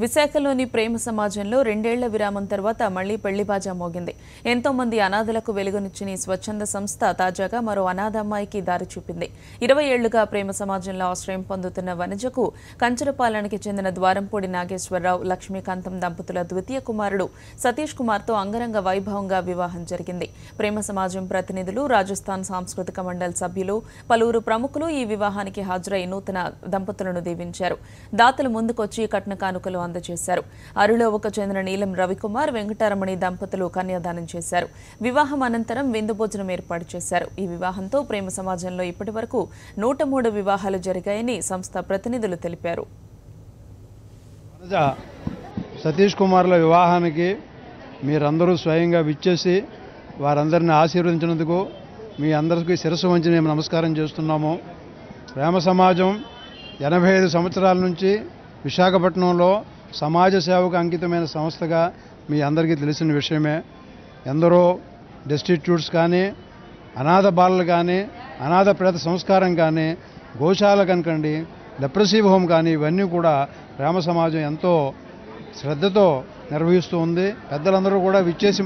విశాఖలోని ప్రేమ సమాజంలో 2 ఏళ్ల విరామం తర్వాత మళ్లీ పెళ్లి బాజా మోగింది. ఎంతో మంది అనాథలకు వెలుగునిచ్చిన ఈ స్వచ్ఛంద సంస్థ తాజాగా మరో అనాథ అమ్మాయికి దారి చూపింది. 20 ఏళ్లుగా ప్రేమ సమాజంలో ఆశ్రయం పొందుతున్న వనజకు కంచరపాలెంకి చెందిన ద్వారంపూడి నాగేశ్వరరావు, లక్ష్మీకాంతం దంపతుల ద్వితీయ కుమారుడు సతీష్ కుమార్తో అంగరంగ వైభవంగా వివాహం జరిగింది. ప్రేమ సమాజం ప్రతినిధులు, రాజస్థాన్ సాంస్కృతిక మండలి సభ్యులు, పలువురు ప్రముఖులు ఈ వివాహానికి హాజరై నూతన దంపతులను దీవించారు. దాతలు ముందుకొచ్చి కట్న కానుకలు అందజేశారు. అరులోవకు చెందిన నీలం రవికుమార్, వెంకటరమణి దంపతులు కన్యాదానం చేశారు. వివాహం అనంతరం విందు భోజనం ఏర్పాటు చేశారు. ఈ వివాహంతో ప్రేమ సమాజంలో ఇప్పటివరకు 103 వివాహాలు జరిగాయని సంస్థ ప్రతినిధులు తెలిపారు. సతీష్ కుమార్ల వివాహానికి మీరందరూ స్వయంగా విచ్చేసి వారందరిని ఆశీర్వదించినందుకు మీ అందరికీ శిరస్సు వంచి మేము నమస్కారం చేస్తున్నాము. ప్రేమ సమాజం 85 సంవత్సరాల నుంచి విశాఖపట్నంలో సమాజ సేవకు అంకితమైన సంస్థగా మీ అందరికీ తెలిసిన విషయమే. ఎందరో డెస్టిట్యూట్స్ కానీ, అనాథ బాలలు కానీ, అనాథ ప్రేత సంస్కారం కానీ, గోశాల కనుకండి, లెప్రసీ హోమ్ కానీ, ఇవన్నీ కూడా ప్రేమ సమాజం ఎంతో శ్రద్ధతో నిర్వహిస్తూ ఉంది. పెద్దలందరూ కూడా విచ్చేసి